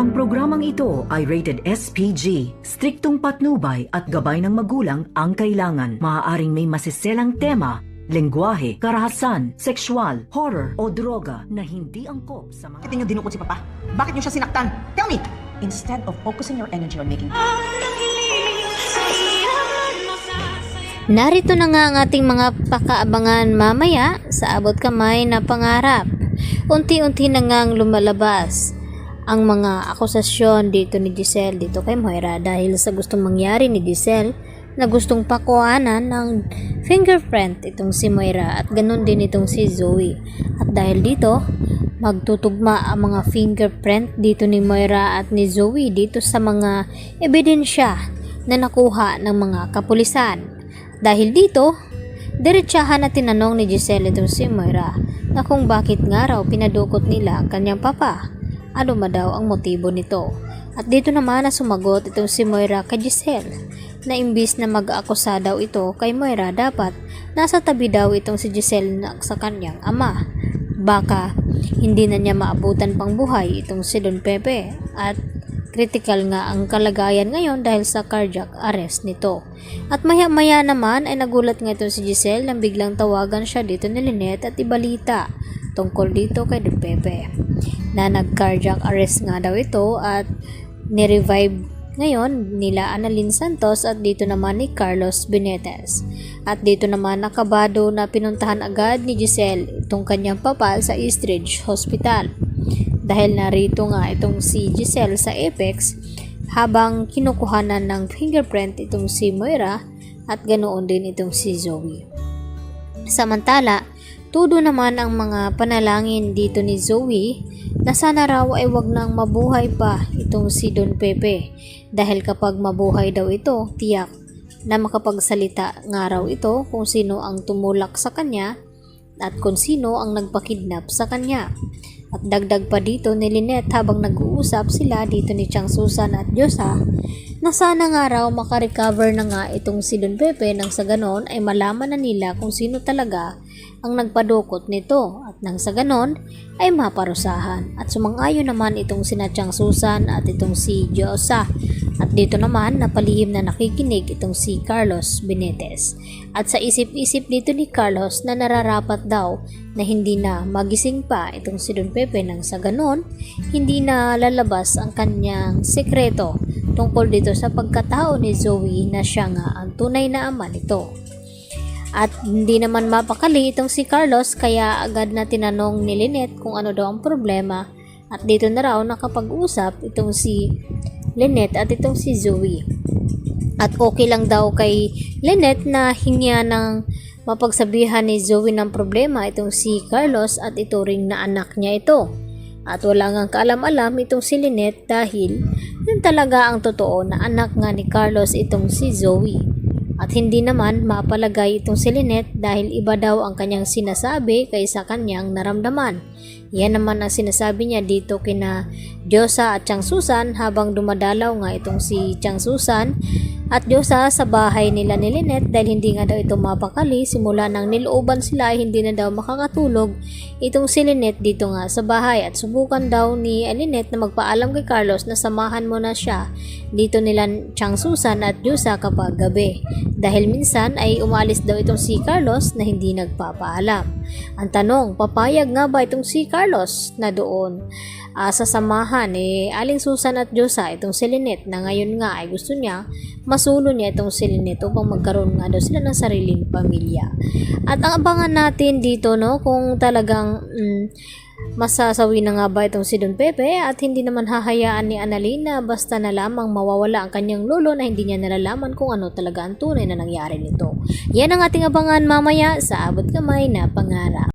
Ang programang ito ay rated SPG. Striktong patnubay at gabay ng magulang ang kailangan. Maaaring may masiselang tema, lengguwahe, karahasan, sexual, horror o droga na hindi angkop sa mga... Bakit niyo dinukot si Papa? Bakit niyo siya sinaktan? Tell me! Instead of focusing your energy on making... Narito na nga ang ating mga pakaabangan mamaya sa abot kamay na pangarap. Unti-unti na ngang lumalabas ang mga akusasyon dito ni Giselle dito kay Moira dahil sa gustong mangyari ni Giselle na gustong pakuhanan ng fingerprint itong si Moira at ganun din itong si Zoe. At dahil dito, magtutugma ang mga fingerprint dito ni Moira at ni Zoe dito sa mga ebidensya na nakuha ng mga kapulisan. Dahil dito, diretsahan na tinanong ni Giselle itong si Moira na kung bakit nga raw pinadukot nila ang kanyang papa. Ano ba daw ang motibo nito? At dito naman na sumagot itong si Moira kay Giselle na imbis na mag-aakusa daw ito kay Moira, dapat nasa tabi daw itong si Giselle sa kanyang ama. Baka hindi na niya maabutan pang buhay itong si Don Pepe at critical nga ang kalagayan ngayon dahil sa cardiac arrest nito. At maya-maya naman ay nagulat nga itong si Giselle nang biglang tawagan siya dito ni Lynette at ibalita tungkol dito kay Don Pepe na nag-cardiac arrest nga daw ito at ni-revive ngayon nila Annalyn Santos at dito naman ni Carlos Benitez. At dito naman nakabado na pinuntahan agad ni Giselle itong kanyang papa sa Eastridge Hospital. Dahil narito nga itong si Giselle sa Apex habang kinukuhanan ng fingerprint itong si Moira at ganoon din itong si Zoe. Samantala, tudo naman ang mga panalangin dito ni Zoe na sana raw ay wag nang mabuhay pa itong si Don Pepe dahil kapag mabuhay daw ito, tiyak na makapagsalita nga raw ito kung sino ang tumulak sa kanya at kung sino ang nagpakidnap sa kanya. At dagdag pa dito ni Lynette habang nag-uusap sila dito ni Chang Susan at Diyosa na sana nga raw makarecover na nga itong si Don Pepe nang sa ganon ay malaman na nila kung sino talaga ang nagpadukot nito at nang sa ganon ay maparusahan. At sumang-ayon naman itong sina Chang Susan at itong si Diyosa. At dito naman napalihim na nakikinig itong si Carlos Benitez. At sa isip-isip dito ni Carlos na nararapat daw na hindi na magising pa itong si Don Pepe nang sa ganon hindi na lalabas ang kanyang sekreto tungkol dito sa pagkatao ni Zoe na siya nga ang tunay na ama nito. At hindi naman mapakali itong si Carlos kaya agad na tinanong ni Lynette kung ano daw ang problema at dito na raw nakapag-usap itong si Lynette at itong si Zoe. At okay lang daw kay Lynette na hingya ng mapagsabihan ni Zoe ng problema itong si Carlos at ito ring na anak niya ito. At wala ngang kaalam-alam itong si Lynette dahil yun talaga ang totoo na anak nga ni Carlos itong si Zoe. At hindi naman mapalagay itong si Lynette dahil iba daw ang kanyang sinasabi kaysa kanyang naramdaman. Yan naman ang sinasabi niya dito kina Diyosa at Chang Susan habang dumadalaw nga itong si Chang Susan at Diyosa sa bahay nila ni Lynette dahil hindi nga daw ito mapakali. Simula nang nilooban sila ay hindi na daw makakatulog itong si Lynette dito nga sa bahay at subukan daw ni Lynette na magpaalam kay Carlos na samahan mo na siya dito nila Chang Susan at Diyosa kapag gabi. Dahil minsan ay umalis daw itong si Carlos na hindi nagpapaalam. Ang tanong, papayag nga ba itong si Carlos na doon sasamahan Aling Susan at Diyosa itong si Lynette na ngayon nga ay gusto niya masulo niya itong si Lynette upang magkaroon nga daw sila ng sariling pamilya. At ang abangan natin dito kung talagang masasawi na nga ba itong si Don Pepe at hindi naman hahayaan ni Annalyn na basta na lamang mawawala ang kanyang lolo na hindi niya nalalaman kung ano talaga ang tunay na nangyari nito. Yan ang ating abangan mamaya sa abot kamay na pangarap.